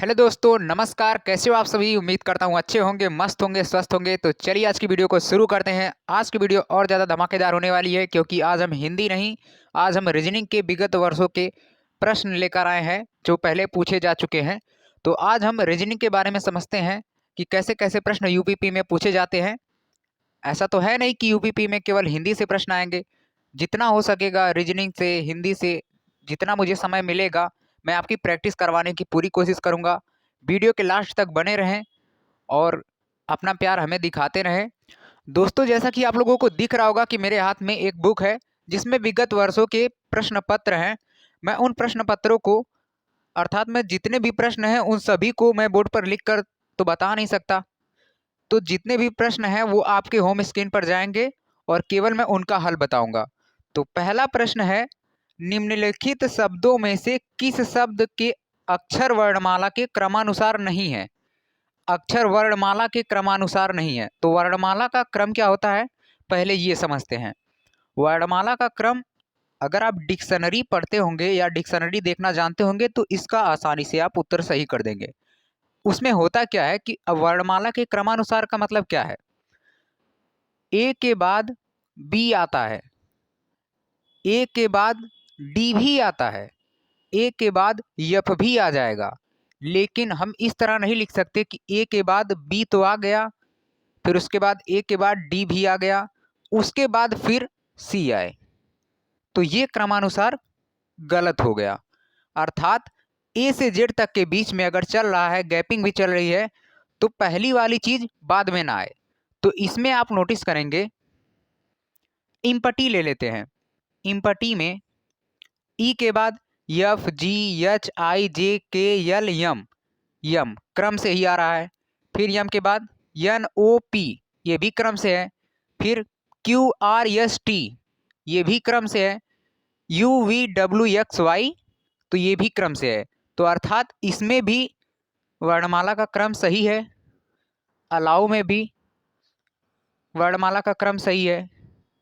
Hello दोस्तों, नमस्कार। कैसे हो आप सभी? उम्मीद करता हूँ अच्छे होंगे, मस्त होंगे, स्वस्थ होंगे। तो चलिए आज की वीडियो को शुरू करते हैं। आज की वीडियो और ज़्यादा धमाकेदार होने वाली है क्योंकि आज हम हिंदी नहीं, आज हम रीजनिंग के विगत वर्षों के प्रश्न लेकर आए हैं जो पहले पूछे जा चुके हैं। तो आज हम रीजनिंग के बारे में समझते हैं कि कैसे कैसे प्रश्न यूपीपी में पूछे जाते हैं। ऐसा तो है नहीं कि यूपीपी में केवल हिंदी से प्रश्न आएंगे। जितना हो सकेगा रीजनिंग से, हिंदी से, जितना मुझे समय मिलेगा मैं आपकी प्रैक्टिस करवाने की पूरी कोशिश करूंगा। वीडियो के लास्ट तक बने रहें और अपना प्यार हमें दिखाते रहें। दोस्तों, जैसा कि आप लोगों को दिख रहा होगा कि मेरे हाथ में एक बुक है जिसमें विगत वर्षों के प्रश्न पत्र हैं। मैं उन प्रश्न पत्रों को, अर्थात मैं जितने भी प्रश्न हैं उन सभी को मैं बोर्ड पर लिख कर तो बता नहीं सकता। तो जितने भी प्रश्न हैं वो आपके होम स्क्रीन पर जाएंगे और केवल मैं उनका हल बताऊंगा। तो पहला प्रश्न है, निम्नलिखित शब्दों में से किस शब्द के अक्षर वर्णमाला के क्रमानुसार नहीं है? अक्षर वर्णमाला के क्रमानुसार नहीं है। तो वर्णमाला का क्रम क्या होता है, पहले ये समझते हैं। वर्णमाला का क्रम, अगर आप डिक्शनरी पढ़ते होंगे या डिक्शनरी देखना जानते होंगे तो इसका आसानी से आप उत्तर सही कर देंगे। उसमें होता क्या है कि वर्णमाला के क्रमानुसार का मतलब क्या है? ए के बाद बी आता है, ए के बाद डी भी आता है, ए के बाद यफ भी आ जाएगा। लेकिन हम इस तरह नहीं लिख सकते कि ए के बाद बी तो आ गया, फिर उसके बाद ए के बाद डी भी आ गया, उसके बाद फिर सी आए। तो ये क्रमानुसार गलत हो गया। अर्थात ए से जेड तक के बीच में अगर चल रहा है, गैपिंग भी चल रही है, तो पहली वाली चीज बाद में ना आए। तो इसमें आप नोटिस करेंगे, इम्पटी ले लेते हैं। इम्पटी में ई के बाद एफ जी एच आई जे के एल यम, यम क्रम से ही आ रहा है। फिर यम के बाद एन ओ पी, ये भी क्रम से है। फिर क्यू आर एस टी, ये भी क्रम से है। U V W X Y, तो ये भी क्रम से है। तो अर्थात इसमें भी वर्णमाला का क्रम सही है। अलाउ में भी वर्णमाला का क्रम सही है।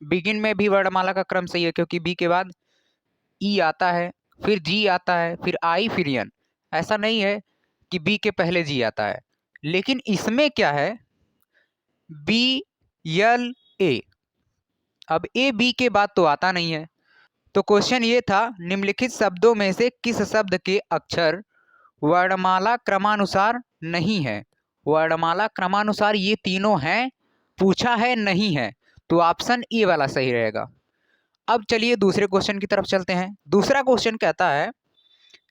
बिगिन में भी वर्णमाला का क्रम सही है क्योंकि बी के बाद ई आता है, फिर जी आता है, फिर आई, फिर एन। ऐसा नहीं है कि बी के पहले जी आता है। लेकिन इसमें क्या है, बी एल ए, अब ए बी के बाद तो आता नहीं है। तो क्वेश्चन ये था, निम्नलिखित शब्दों में से किस शब्द के अक्षर वर्णमाला क्रमानुसार नहीं है? वर्णमाला क्रमानुसार ये तीनों हैं, पूछा है नहीं है, तो ऑप्शन ए वाला सही रहेगा। अब चलिए दूसरे क्वेश्चन की तरफ चलते हैं। दूसरा क्वेश्चन कहता है,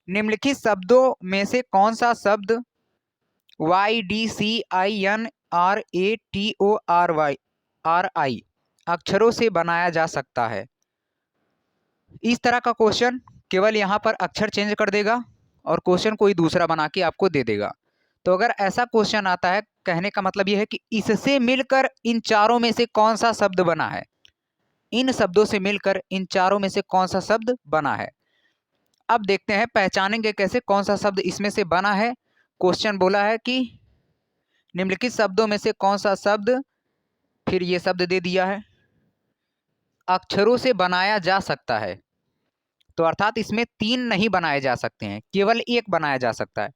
निम्नलिखित शब्दों में से कौन सा शब्द Y D C I N R A T O R Y R I अक्षरों से बनाया जा सकता है? इस तरह का क्वेश्चन केवल यहाँ पर अक्षर चेंज कर देगा और क्वेश्चन कोई दूसरा बना के आपको दे देगा। तो अगर ऐसा क्वेश्चन आता है, कहने का मतलब यह है कि इससे मिलकर इन चारों में से कौन सा शब्द बना है, इन शब्दों से मिलकर इन चारों में से कौन सा शब्द बना है। अब देखते हैं पहचानेंगे कैसे कौन सा शब्द इसमें से बना है। क्वेश्चन बोला है कि निम्नलिखित शब्दों में से कौन सा शब्द, फिर ये शब्द दे दिया है, अक्षरों से बनाया जा सकता है। तो अर्थात इसमें तीन नहीं बनाए जा सकते हैं, केवल एक बनाया जा सकता है।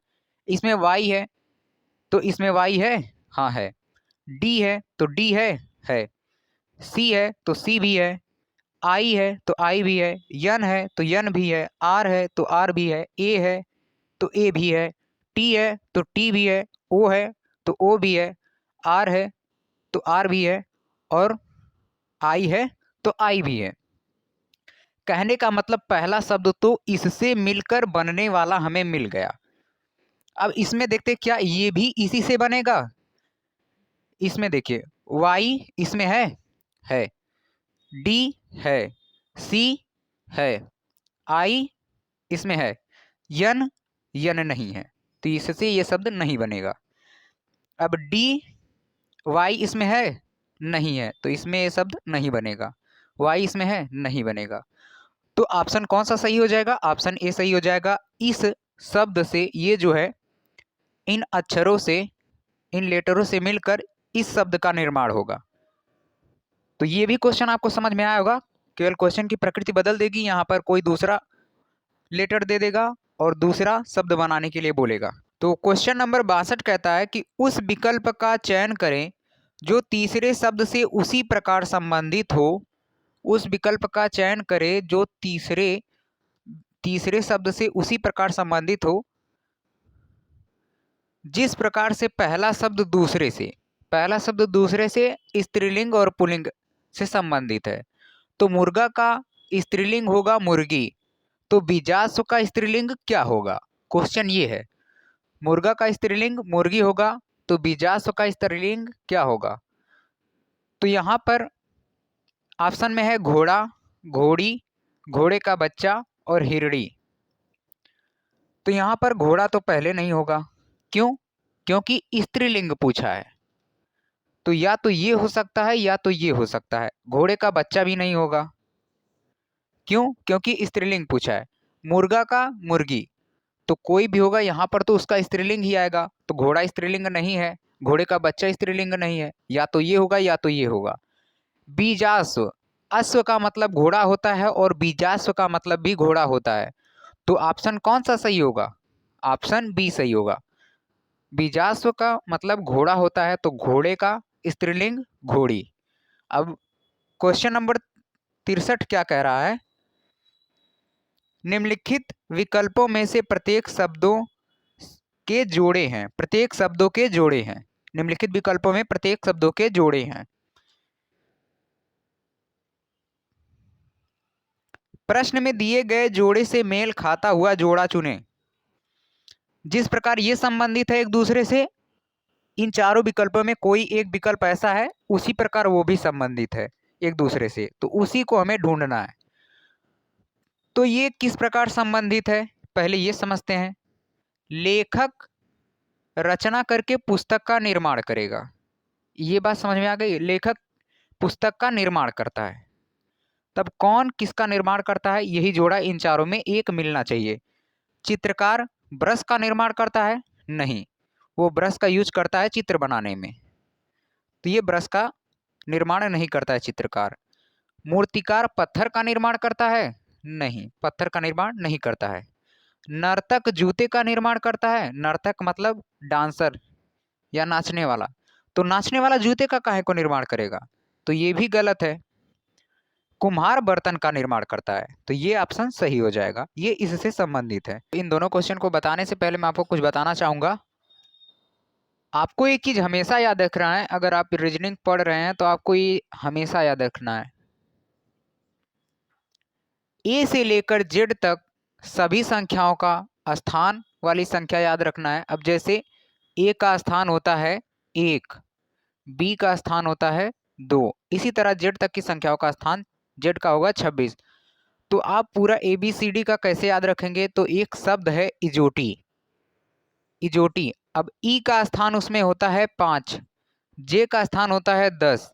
इसमें वाई है तो इसमें वाई है, हाँ है। डी है तो डी है। सी है तो सी भी है। आई है तो आई भी है। यन है तो यन भी है। आर है तो आर भी है। ए है तो ए भी है। टी है तो टी भी है। ओ है तो ओ भी है। आर है तो आर भी है। और आई है तो आई भी है। कहने का मतलब पहला शब्द तो इससे मिलकर बनने वाला हमें मिल गया। अब इसमें देखते क्या ये भी इसी से बनेगा। इसमें देखिए, वाई इसमें है। डी है। सी है। आई इसमें है। यन, यन नहीं है, तो इससे ये शब्द नहीं बनेगा। अब डी, वाई इसमें है, नहीं है, तो इसमें ये शब्द नहीं बनेगा। वाई इसमें है, नहीं बनेगा। तो ऑप्शन कौन सा सही हो जाएगा? ऑप्शन ए सही हो जाएगा। इस शब्द से, ये जो है इन अक्षरों से, इन लेटरों से मिलकर इस शब्द का निर्माण होगा। तो ये भी क्वेश्चन आपको समझ में आया होगा। केवल क्वेश्चन की प्रकृति बदल देगी, यहाँ पर कोई दूसरा लेटर दे देगा और दूसरा शब्द बनाने के लिए बोलेगा। तो क्वेश्चन नंबर 62 कहता है कि उस विकल्प का चयन करें जो तीसरे शब्द से उसी प्रकार संबंधित हो। उस विकल्प का चयन करें जो तीसरे शब्द से उसी प्रकार संबंधित हो जिस प्रकार से पहला शब्द दूसरे से स्त्रीलिंग और पुल्लिंग से संबंधित है। तो मुर्गा का स्त्रीलिंग होगा मुर्गी, तो बीजास्व का स्त्रीलिंग क्या होगा? क्वेश्चन ये है। मुर्गा का स्त्रीलिंग मुर्गी होगा, तो बीजास्व का स्त्रीलिंग क्या होगा? तो यहाँ पर ऑप्शन में है घोड़ा, घोड़ी, घोड़े का बच्चा और हिरड़ी। तो यहाँ पर घोड़ा तो पहले नहीं होगा। क्यों? क्योंकि स्त्रीलिंग पूछा है। तो या तो ये हो सकता है या तो ये हो सकता है। घोड़े का बच्चा भी नहीं होगा। क्यों? क्योंकि स्त्रीलिंग पूछा है। मुर्गा का मुर्गी, तो कोई भी होगा यहाँ पर तो उसका स्त्रीलिंग ही आएगा। तो घोड़ा स्त्रीलिंग नहीं है, घोड़े का बच्चा स्त्रीलिंग नहीं है। या तो ये होगा या तो ये होगा। बीजास्व, अश्व का मतलब घोड़ा होता है और बीजास्व का मतलब भी घोड़ा होता है। तो ऑप्शन कौन सा सही होगा? ऑप्शन बी सही होगा। बीजास्व का मतलब घोड़ा होता है, तो घोड़े का स्त्रीलिंग घोड़ी। अब क्वेश्चन नंबर 63 क्या कह रहा है? निम्नलिखित विकल्पों में से प्रत्येक शब्दों के जोड़े हैं। निम्नलिखित विकल्पों में प्रत्येक शब्दों के जोड़े हैं। प्रश्न में दिए गए जोड़े से मेल खाता हुआ जोड़ा चुनें। जिस प्रकार ये संबंधित है एक दूसरे से, इन चारों विकल्पों में कोई एक विकल्प ऐसा है उसी प्रकार वो भी संबंधित है एक दूसरे से, तो उसी को हमें ढूंढना है। तो ये किस प्रकार संबंधित है पहले ये समझते हैं। लेखक रचना करके पुस्तक का निर्माण करेगा, ये बात समझ में आ गई। लेखक पुस्तक का निर्माण करता है, तब कौन किसका निर्माण करता है? यही जोड़ा इन चारों में एक मिलना चाहिए। चित्रकार ब्रश का निर्माण करता है? नहीं, वो ब्रश का यूज करता है चित्र बनाने में, तो ये ब्रश का निर्माण नहीं करता है चित्रकार। मूर्तिकार पत्थर का निर्माण करता है? नहीं, पत्थर का निर्माण नहीं करता है। नर्तक जूते का निर्माण करता है? नर्तक मतलब डांसर या नाचने वाला, तो नाचने वाला जूते का काहे को निर्माण करेगा? तो ये भी गलत है। कुम्हार बर्तन का निर्माण करता है, तो ये ऑप्शन सही हो जाएगा, ये इससे संबंधित है। इन दोनों क्वेश्चन को बताने से पहले मैं आपको कुछ बताना चाहूंगा। आपको एक चीज हमेशा याद रखना है, अगर आप रीजनिंग पढ़ रहे हैं तो आपको ये हमेशा याद रखना है, ए से लेकर जेड तक सभी संख्याओं का स्थान वाली संख्या याद रखना है। अब जैसे ए का स्थान होता है 1, बी का स्थान होता है 2, इसी तरह जेड तक की संख्याओं का स्थान जेड का होगा 26। तो आप पूरा ABCD का कैसे याद रखेंगे? तो एक शब्द है इजोटी, अब ई का स्थान उसमें होता है 5, जे का स्थान होता है 10,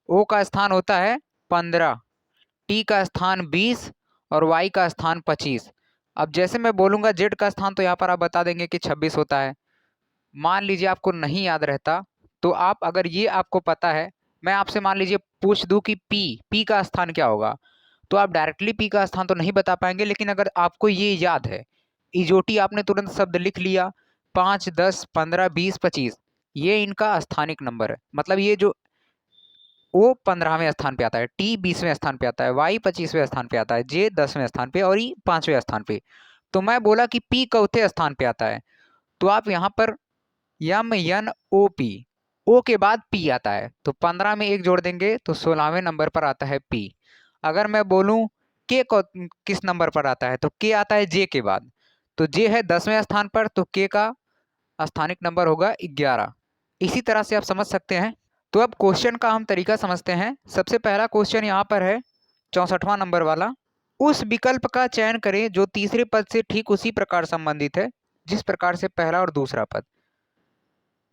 ओ का स्थान होता है 15, टी का स्थान 20 और वाई का स्थान 25। अब जैसे मैं बोलूँगा जेड का स्थान, तो यहाँ पर आप बता देंगे कि 26 होता है। मान लीजिए आपको नहीं याद रहता, तो आप अगर ये आपको पता है, मैं आपसे मान लीजिए पूछ दूं कि पी का स्थान क्या होगा, तो आप डायरेक्टली पी का स्थान तो नहीं बता पाएंगे। लेकिन अगर आपको ये याद है, इजोटी आपने तुरंत शब्द लिख लिया, 5, 10, 15, 20, 25, ये इनका स्थानिक नंबर है। मतलब ये जो ओ 15वें स्थान पे आता है, टी 20वें स्थान पे आता है, वाई 25वें स्थान पे आता है, जे 10वें स्थान पे और ई 5वें स्थान पे। तो मैं बोला कि पी चौथे स्थान पे आता है, तो आप यहाँ पर MNOP, ओ के बाद पी आता है, तो 15 में एक जोड़ देंगे तो 16वें नंबर पर आता है पी। अगर मैं बोलूं के किस नंबर पर आता है, तो के आता है जे के बाद, तो जे है 10वें स्थान पर, तो के का स्थानिक नंबर होगा 11। इसी तरह से आप समझ सकते हैं। तो अब क्वेश्चन का हम तरीका समझते हैं। सबसे पहला क्वेश्चन यहाँ पर है 64वां नंबर वाला। उस विकल्प का चयन करें जो तीसरे पद से ठीक उसी प्रकार संबंधित है जिस प्रकार से पहला और दूसरा पद।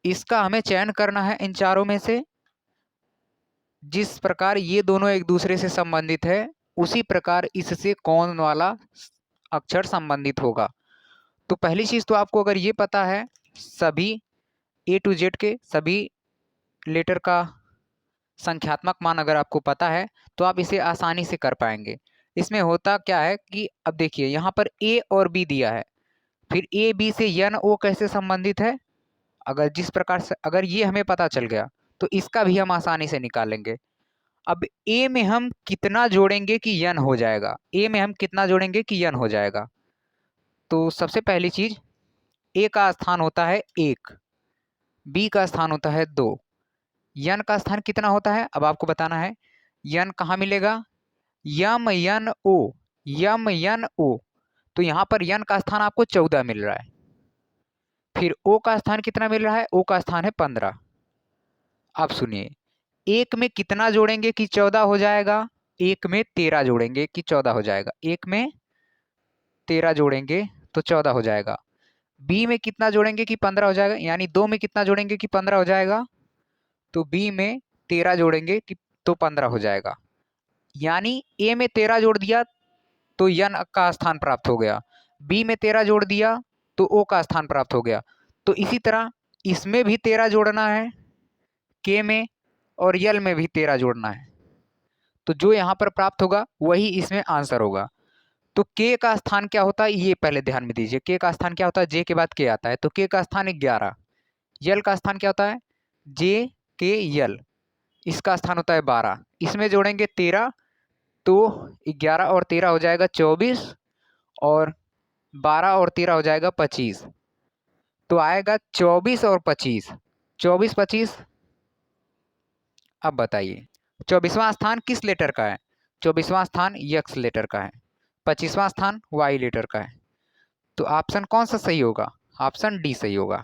इसका हमें चयन करना है इन चारों में से, जिस प्रकार ये दोनों एक दूसरे से संबंधित है उसी प्रकार इससे कौन वाला अक्षर संबंधित होगा। तो पहली चीज तो आपको अगर ये पता है, सभी A to Z के सभी लेटर का संख्यात्मक मान अगर आपको पता है, तो आप इसे आसानी से कर पाएंगे। इसमें होता क्या है कि अब देखिए यहाँ पर A और B दिया है, फिर ए बी से यन ओ कैसे संबंधित है, अगर जिस प्रकार से अगर ये हमें पता चल गया तो इसका भी हम आसानी से निकालेंगे। अब ए में हम कितना जोड़ेंगे कि यन हो जाएगा, ए में हम कितना जोड़ेंगे कि यन हो जाएगा। तो सबसे पहली चीज, ए का स्थान होता है 1, बी का स्थान होता है 2, यन का स्थान कितना होता है अब आपको बताना है। यन कहाँ मिलेगा, यम यन ओ, यम यन ओ, तो यहां पर यन का स्थान आपको 14 मिल रहा है। फिर ओ का स्थान कितना मिल रहा है, ओ का स्थान है 15। अब सुनिए, एक में कितना जोड़ेंगे कि 14 हो जाएगा, एक में 13 जोड़ेंगे कि 14 हो जाएगा, एक में 13 जोड़ेंगे तो 14 हो जाएगा। बी में कितना जोड़ेंगे कि 15 हो जाएगा, यानी 2 में कितना जोड़ेंगे कि 15 हो जाएगा, तो बी में 13 जोड़ेंगे कि तो 15 हो जाएगा। यानी ए में 13 जोड़ दिया तो यन का स्थान प्राप्त हो गया, बी में 13 जोड़ दिया तो ओ का स्थान प्राप्त हो गया। तो इसी तरह इसमें भी 13 जोड़ना है के में, और यल में भी 13 जोड़ना है। तो जो यहाँ पर प्राप्त होगा वही इसमें आंसर होगा। तो के का स्थान क्या होता है ये पहले ध्यान में दीजिए, के का स्थान क्या होता है, जे के बाद के आता है, तो के का स्थान 11। यल का स्थान क्या होता है, जे के यल, इसका स्थान होता है 12। इसमें जोड़ेंगे 13 तो 11 और 13 हो जाएगा 24, और 12 और 13 हो जाएगा 25। तो आएगा 24 और 25, 24 25। अब बताइए 24वां स्थान किस लेटर का है, 24वां स्थान यक्स लेटर का है, 25वां स्थान वाई लेटर का है। तो ऑप्शन कौन सा सही होगा, ऑप्शन डी सही होगा।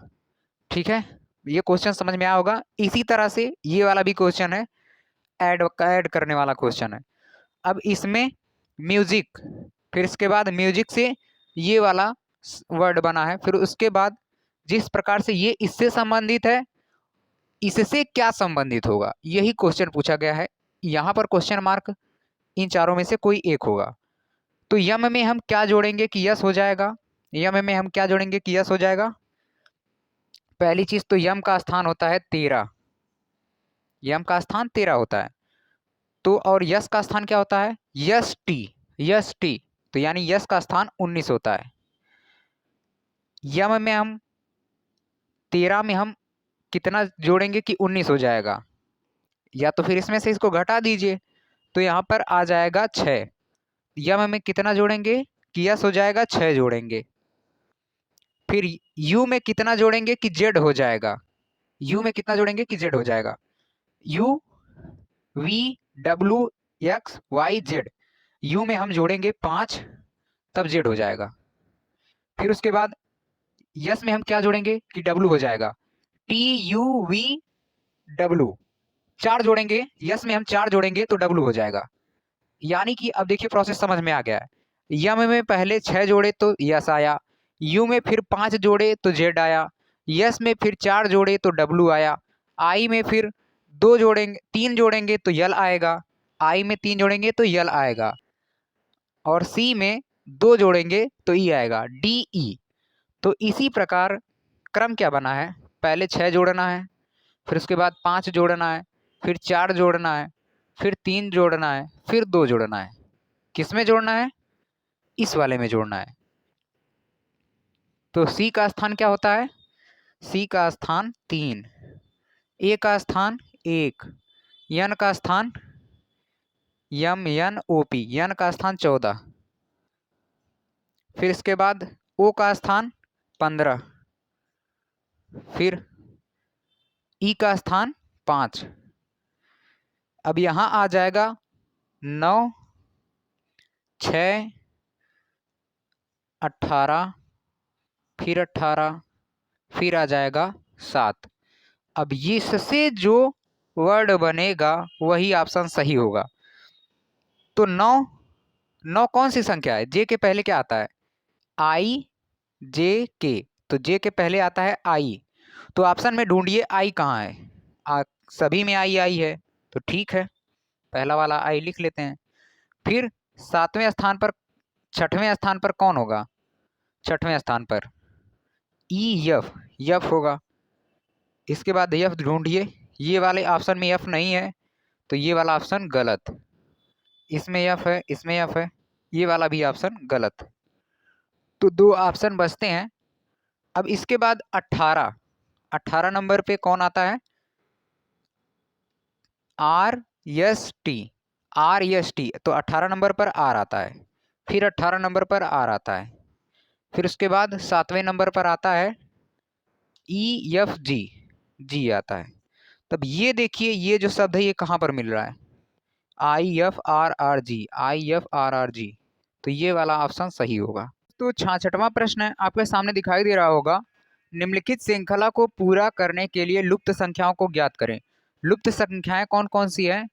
ठीक है, ये क्वेश्चन समझ में आया होगा। इसी तरह से ये वाला भी क्वेश्चन है, ऐड करने वाला क्वेश्चन है। अब इसमें म्यूजिक, फिर इसके बाद म्यूजिक से ये वाला वर्ड बना है, फिर उसके बाद जिस प्रकार से ये इससे संबंधित है इससे क्या संबंधित होगा, यही क्वेश्चन पूछा गया है। यहाँ पर क्वेश्चन मार्क इन चारों में से कोई एक होगा। तो यम में हम क्या जोड़ेंगे कि यस हो जाएगा, यम में हम क्या जोड़ेंगे कि यस हो जाएगा। पहली चीज तो यम का स्थान होता है 13, यम का स्थान 13 होता है। तो और यस का स्थान क्या होता है, यस टी, यस टी, तो यानी यस का स्थान 19 होता है। यम में हम 13 में हम कितना जोड़ेंगे कि 19 हो जाएगा, या तो फिर इसमें से इसको घटा दीजिए तो यहाँ पर आ जाएगा 6। यम में कितना जोड़ेंगे कि यस हो जाएगा 6 जोड़ेंगे। फिर यू में कितना जोड़ेंगे कि जेड हो जाएगा, यू में कितना जोड़ेंगे कि जेड हो जाएगा, U V W X Y Z, U में हम जोड़ेंगे 5 तब जेड हो जाएगा। फिर उसके बाद यस में हम क्या जोड़ेंगे कि डब्ल्यू हो जाएगा, टी यू वी डब्ल्यू, 4 जोड़ेंगे, यस में हम 4 जोड़ेंगे तो डब्ल्यू हो जाएगा। यानी कि अब देखिए प्रोसेस समझ में आ गया है। यम में पहले 6 जोड़े तो यस आया, यू में फिर 5 जोड़े तो जेड आया, यस में फिर 4 जोड़े तो डब्ल्यू आया, आई में फिर 2 जोड़ेंगे 3 जोड़ेंगे तो यल आएगा, आई में 3 जोड़ेंगे तो यल आएगा, और सी में 2 जोड़ेंगे तो ई आएगा, डी ई। तो इसी प्रकार क्रम क्या बना है, पहले 6 जोड़ना है, फिर उसके बाद 5 जोड़ना है, फिर 4 जोड़ना है, फिर 3 जोड़ना है, फिर 2 जोड़ना है। किस में जोड़ना है, इस वाले में जोड़ना है। तो सी का स्थान क्या होता है, सी का स्थान 3, ए का स्थान 1, यन का स्थान यम यन ओ पी, यन का स्थान 14, फिर इसके बाद ओ का स्थान 15, फिर ई का स्थान 5। अब यहां आ जाएगा 9 6 18, फिर 18, फिर आ जाएगा 7। अब इससे जो वर्ड बनेगा वही ऑप्शन सही होगा। तो 9, 9 कौन सी संख्या है, जे के पहले क्या आता है, आई जे के, तो जे के पहले आता है आई। तो ऑप्शन में ढूंढिए आई कहाँ है, सभी में आई आई है, तो ठीक है पहला वाला आई लिख लेते हैं। फिर 7वें स्थान पर, 6वें स्थान पर कौन होगा, 6वें स्थान पर ई एफ, एफ होगा। इसके बाद एफ ढूंढिए, ये वाले ऑप्शन में एफ नहीं है तो ये वाला ऑप्शन गलत, इसमें एफ है, इसमें एफ है, ये वाला भी ऑप्शन गलत। तो 2 ऑप्शन बचते हैं। अब इसके बाद 18 नंबर पे कौन आता है? R S T. R S T, तो 18 नंबर पर आर आता है, फिर 18 नंबर पर आर आता है, फिर उसके बाद 7वें नंबर पर आता है ई एफ जी, जी आता है। तब ये देखिए, ये जो शब्द है ये कहाँ पर मिल रहा है? I F R R G, I F R R G, तो ये वाला ऑप्शन सही होगा। तो 66वां प्रश्न है, आपके सामने दिखाई दे रहा होगा। निम्नलिखित श्रृंखला को पूरा करने के लिए लुप्त संख्याओं को ज्ञात करें। लुप्त संख्याएं कौन कौन सी है,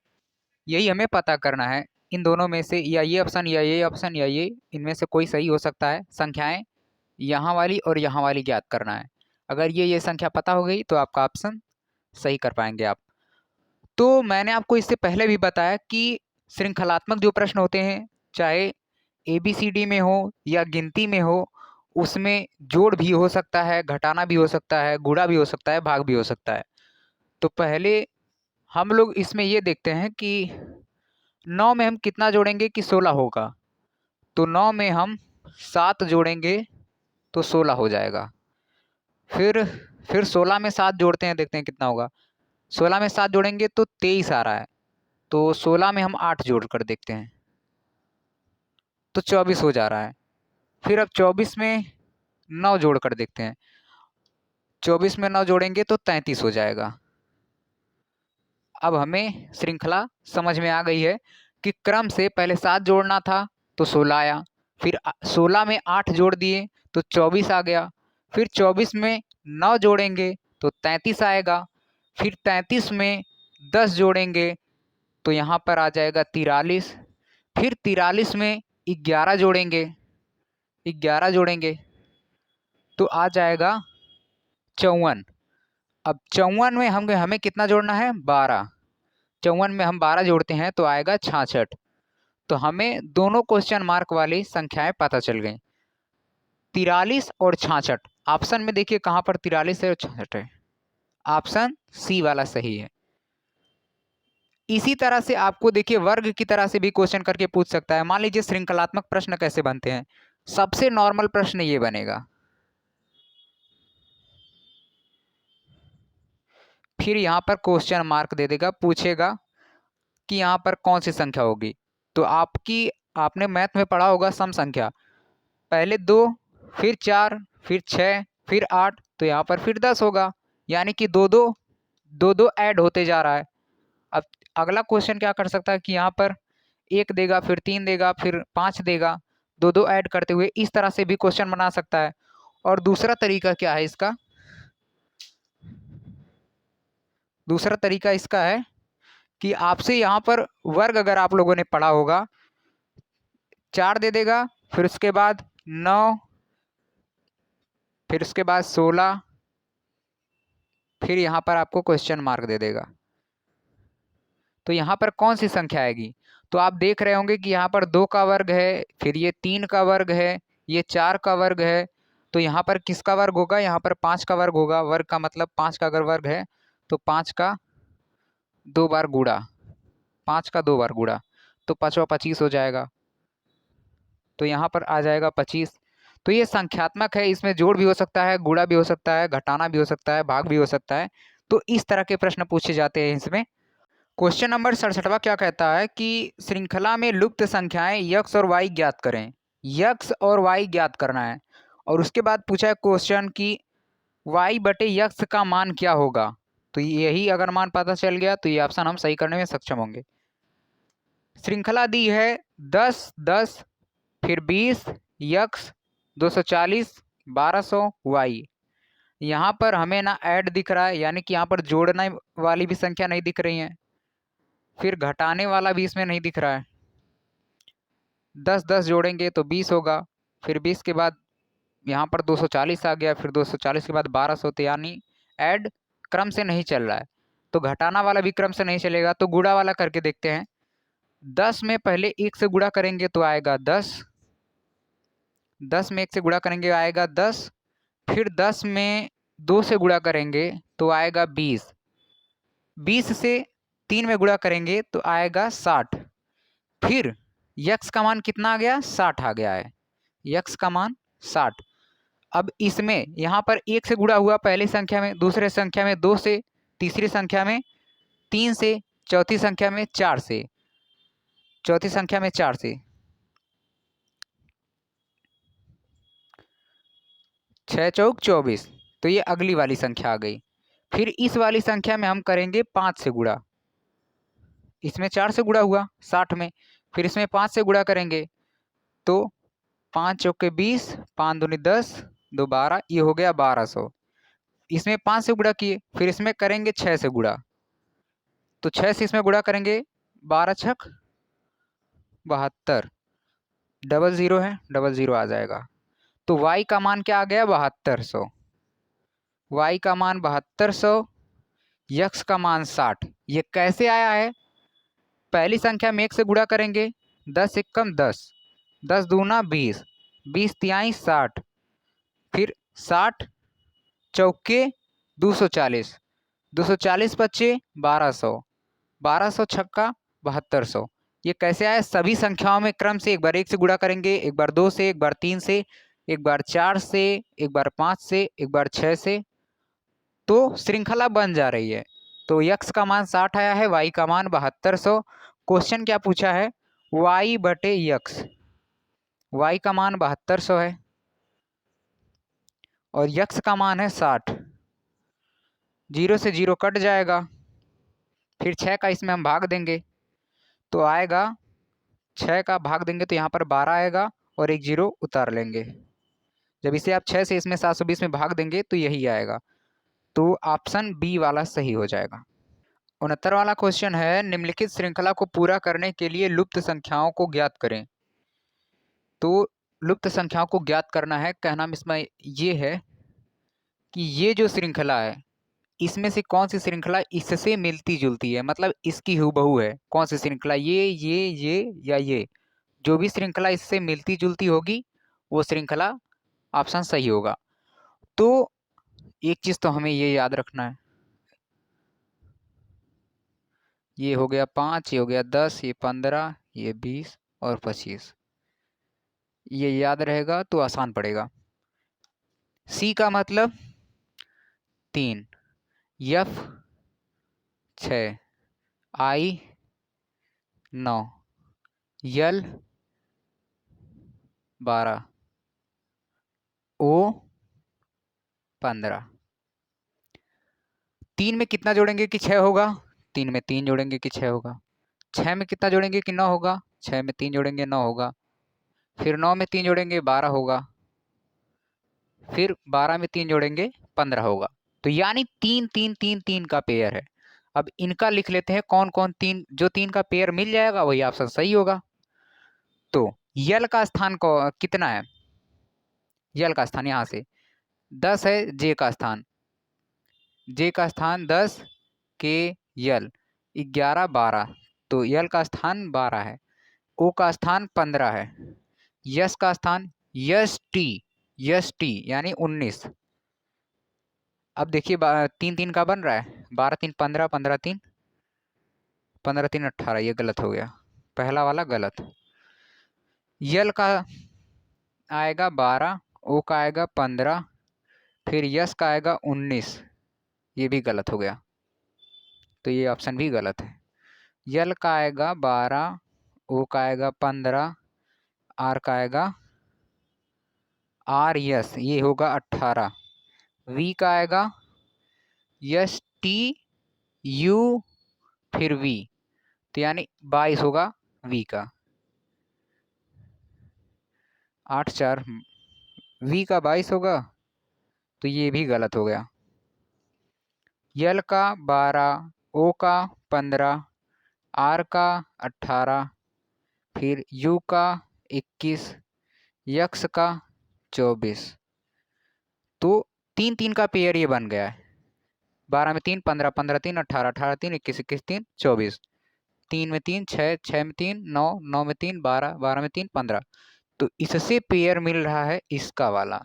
यही हमें पता करना है। इन दोनों में से, या ये ऑप्शन या ये ऑप्शन या ये, इनमें से कोई सही हो सकता है। संख्याएं यहाँ वाली और यहाँ वाली ज्ञात करना है। अगर ये संख्या पता हो गई तो आपका ऑप्शन सही कर पाएंगे आप। तो मैंने आपको इससे पहले भी बताया कि श्रृंखलात्मक जो प्रश्न होते हैं, चाहे ABCD में हो या गिनती में हो, उसमें जोड़ भी हो सकता है, घटाना भी हो सकता है, गुणा भी हो सकता है, भाग भी हो सकता है। तो पहले हम लोग इसमें ये देखते हैं कि 9 में हम कितना जोड़ेंगे कि 16 होगा। तो 9 में हम 7 जोड़ेंगे तो 16 हो जाएगा। फिर 16 में 7 जोड़ते हैं, देखते हैं कितना होगा। 16 में 7 जोड़ेंगे तो 23 आ रहा है। तो 16 में हम 8 जोड़ कर देखते हैं तो 24 हो जा रहा है। फिर अब 24 में 9 जोड़ कर देखते हैं, 24 में 9 जोड़ेंगे तो 33 हो जाएगा। अब हमें श्रृंखला समझ में आ गई है कि क्रम से पहले 7 जोड़ना था तो 16 आया, फिर 16 में 8 जोड़ दिए तो 24 आ गया, फिर 24 में 9 जोड़ेंगे तो 33 आएगा, फिर 33 में 10 जोड़ेंगे तो यहाँ पर आ जाएगा 43, फिर 43 में 11 जोड़ेंगे, 11 जोड़ेंगे तो आ जाएगा 54। अब 54 में हमें कितना जोड़ना है? 12। 54 में हम 12 जोड़ते हैं तो आएगा 66। तो हमें दोनों क्वेश्चन मार्क वाली संख्याएं पता चल गई, 43 और 66। ऑप्शन में देखिए कहाँ पर 43 है और 66 है। ऑप्शन सी वाला सही है। इसी तरह से आपको देखिए वर्ग की तरह से भी क्वेश्चन करके पूछ सकता है। मान लीजिए श्रृंखलात्मक प्रश्न कैसे बनते हैं, सबसे नॉर्मल प्रश्न ये बनेगा, फिर यहाँ पर क्वेश्चन मार्क दे देगा, पूछेगा कि यहाँ पर कौन सी संख्या होगी। तो आपने मैथ में पढ़ा होगा सम संख्या, पहले 2, फिर 4, फिर 6, फिर 8, तो यहाँ पर फिर 10 होगा, यानी कि दो दो ऐड होते जा रहा है। अब अगला क्वेश्चन क्या कर सकता है कि यहाँ पर 1 देगा, फिर 3 देगा, फिर 5 देगा, दो दो ऐड करते हुए इस तरह से भी क्वेश्चन बना सकता है। और दूसरा तरीका क्या है इसका? दूसरा तरीका इसका है कि आपसे यहाँ पर वर्ग अगर आप लोगों ने पढ़ा होगा, 4 दे देगा, फिर उसके बाद 9, फिर उसके बाद 16, फिर यहाँ पर आपको क्वेश्चन मार्क दे देगा। तो यहाँ पर कौन सी संख्या आएगी? तो आप देख रहे होंगे कि यहाँ पर 2 का वर्ग है, फिर ये 3 का वर्ग है, ये 4 का वर्ग है। तो यहाँ पर किसका वर्ग होगा? यहाँ पर 5 का वर्ग होगा। वर्ग का मतलब 5 का अगर वर्ग है तो 5 का 2 बार गुणा, 5 का 2 बार गुणा, तो 5 25 हो जाएगा। तो यहाँ पर आ जाएगा 25। तो ये संख्यात्मक है, इसमें जोड़ भी हो सकता है, गुणा भी हो सकता है, घटाना भी हो सकता है, भाग भी हो सकता है। तो इस तरह के प्रश्न पूछे जाते हैं इसमें। क्वेश्चन नंबर 67वां क्या कहता है कि श्रृंखला में लुप्त संख्याएं यक्स और वाई ज्ञात करें। यक्स और वाई ज्ञात करना है, और उसके बाद पूछा है क्वेश्चन कि वाई बटे यक्स का मान क्या होगा। तो यही अगर मान पता चल गया तो ये ऑप्शन हम सही करने में सक्षम होंगे। श्रृंखला दी है 10 10, फिर 20 यक्स, 240 1200 वाई। यहाँ पर हमें ना ऐड दिख रहा है, यानी कि यहाँ पर जोड़ने वाली भी संख्या नहीं दिख रही है, फिर घटाने वाला भी इसमें नहीं दिख रहा है। 10 10 जोड़ेंगे तो 20 होगा, फिर 20 के बाद यहाँ पर 240 आ गया, फिर 240 के बाद 1200, तो यानी ऐड क्रम से नहीं चल रहा है। तो घटाना वाला भी क्रम से नहीं चलेगा, तो गुणा वाला करके देखते हैं। 10 में पहले 1 से गुणा करेंगे तो आएगा 10, 10 में 1 से गुणा करेंगे आएगा 10, फिर 10 में 2 से गुणा करेंगे तो आएगा 20, 20 से 3 में गुणा करेंगे तो आएगा 60, फिर यक्स का मान कितना आ गया? 60 आ गया है। यक्स का मान 60। अब इसमें यहाँ पर 1 से गुणा हुआ पहली संख्या में, दूसरे संख्या में 2 से, तीसरी संख्या में 3 से, चौथी संख्या में 4 से, चौथी संख्या में 4 से, 6 चौक 24। तो ये अगली वाली संख्या आ गई। फिर इस वाली संख्या में हम करेंगे 5 से गुणा। इसमें 4 से गुणा हुआ 60 में, फिर इसमें 5 से गुणा करेंगे तो 5 चौके 20, 5 दूनी 10, 2 12, ये हो गया 1200। इसमें 5 से गुणा किए, फिर इसमें करेंगे 6 से गुणा, तो 6 से इसमें गुणा करेंगे, 12 छक 72, डबल ज़ीरो है, डबल ज़ीरो आ जाएगा। तो y का मान क्या आ गया, 7200। y का मान 7200, x का मान 60। ये कैसे आया है? पहली संख्या में 1 से गुणा करेंगे, 10 एकम 10, 10 दूना 20, 20 तिहाई 60, फिर 60 चौके 240, 240 पच्चे 1200, 1200 छक्का 7200। ये कैसे आया? सभी संख्याओं में क्रम से एक बार 1 से गुणा करेंगे, एक बार 2 से, एक बार 3 से, एक बार 4 से, एक बार 5 से, एक बार 6 से, तो श्रृंखला बन जा रही है। तो x का मान 60 आया है, y का मान 7200। क्वेश्चन क्या पूछा है? y बटे x। y का मान 7200 है और x का मान है 60। 0 से 0 कट जाएगा, फिर 6 का इसमें हम भाग देंगे तो आएगा, 6 का भाग देंगे तो यहाँ पर 12 आएगा और एक 0 उतार लेंगे। जब इसे आप 6 से इसमें 720 में भाग देंगे तो यही आएगा। तो ऑप्शन बी वाला सही हो जाएगा। 69 वाला क्वेश्चन है, निम्नलिखित श्रृंखला को पूरा करने के लिए लुप्त संख्याओं को ज्ञात करें। तो लुप्त संख्याओं को ज्ञात करना है, कहना इसमें ये है कि ये जो श्रृंखला है इसमें से कौन सी श्रृंखला इससे मिलती जुलती है, मतलब इसकी हूबहू है। कौन सी श्रृंखला? ये या ये, जो भी श्रृंखला इससे मिलती जुलती होगी वो श्रृंखला ऑप्शन सही होगा। तो एक चीज तो हमें ये याद रखना है, ये हो गया 5, ये हो गया 10, ये 15, ये 20 और 25, ये याद रहेगा तो आसान पड़ेगा। सी का मतलब 3, एफ 6, आई 9, यल 12, ओ 15। 3 में कितना जोड़ेंगे कि 6 होगा? 3 में 3 जोड़ेंगे कि 6 होगा। 6 में कितना जोड़ेंगे कि 9 होगा? 6 में 3 जोड़ेंगे 9 होगा। फिर 9 में 3 जोड़ेंगे 12 होगा। फिर 12 में 3 जोड़ेंगे 15 होगा। तो यानी 3 3 3 3 का पेयर है। अब इनका लिख लेते हैं कौन कौन 3, जो 3 का पेयर मिल जाएगा वही ऑप्शन सही होगा। तो यल का स्थान को कितना है? यल का स्थान यहाँ से 10 है, जे का स्थान, जे का स्थान 10, के यल 11 12, तो यल का स्थान 12 है। ओ का स्थान 15 है। यस का स्थान यस टी यानी 19। अब देखिए 3 3 का बन रहा है, 12 3 15, 15 3 18, ये गलत हो गया, पहला वाला गलत। यल का आएगा 12, ओ का आएगा 15, फिर यस का आएगा 19, ये भी गलत हो गया, तो ये ऑप्शन भी गलत है। यल का आएगा 12, ओ का आएगा 15, आर का आएगा आर यस, ये होगा 18, वी का आएगा यस टी यू फिर वी, तो यानी 22 होगा वी का। 8 4 वी का 22 होगा, तो ये भी गलत हो गया। यल का 12, ओ का 15, आर का 18, फिर यू का 21, यक्स का 24। तो 3 3 का पेयर ये बन गया है। 12 में 3 15, 15 3 18, 18 3 21, 21 3 24, 3 में 3 6, 6 में 3 9, 9 में 3 12, 12 में 3 15। तो इससे पेयर मिल रहा है इसका वाला,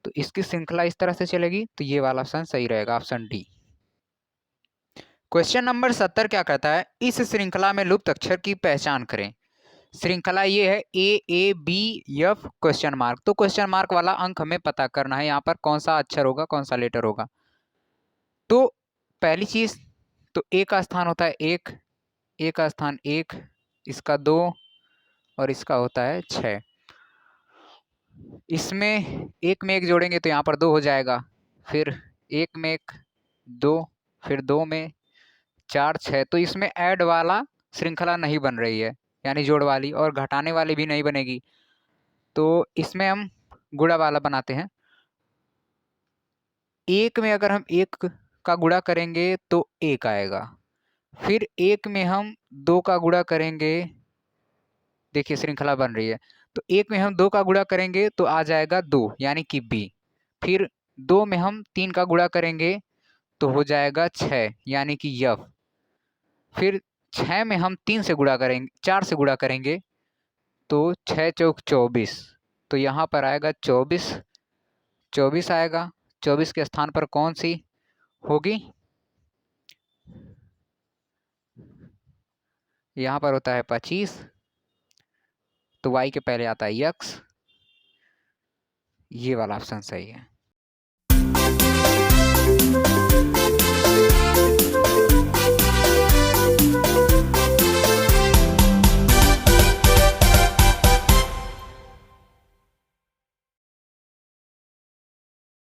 तो इसकी श्रृंखला इस तरह से चलेगी, तो ये वाला ऑप्शन सही रहेगा, ऑप्शन डी। क्वेश्चन नंबर 70 क्या कहता है? इस श्रृंखला में लुप्त अक्षर की पहचान करें। श्रृंखला ये है AABF क्वेश्चन मार्क। तो क्वेश्चन मार्क वाला अंक हमें पता करना है यहाँ पर कौन सा अक्षर होगा, कौन सा लेटर होगा। तो पहली चीज, तो ए का स्थान होता है 1, ए का स्थान 1, इसका 2 और इसका होता है 6। इसमें 1 में 1 जोड़ेंगे तो यहाँ पर 2 हो जाएगा, फिर 1 में 1 2, फिर 2 में 4 6। तो इसमें ऐड वाला श्रृंखला नहीं बन रही है, यानी जोड़ वाली, और घटाने वाली भी नहीं बनेगी। तो इसमें हम गुणा वाला बनाते हैं। 1 में अगर हम 1 का गुणा करेंगे तो 1 आएगा, फिर 1 में हम 2 का गुणा करेंगे, देखिए श्रृंखला बन रही है। तो 1 में हम 2 का गुणा करेंगे तो आ जाएगा 2, यानी कि बी। फिर 2 में हम 3 का गुणा करेंगे तो हो जाएगा 6, यानी कि यफ। फिर 6 में हम 3 से गुणा करेंगे, 4 से गुणा करेंगे तो 6 चौक 24, तो यहाँ पर आएगा 24, 24 आएगा। 24 के स्थान पर कौन सी होगी, यहाँ पर होता है 25, तो y के पहले आता है x, ये वाला ऑप्शन सही है।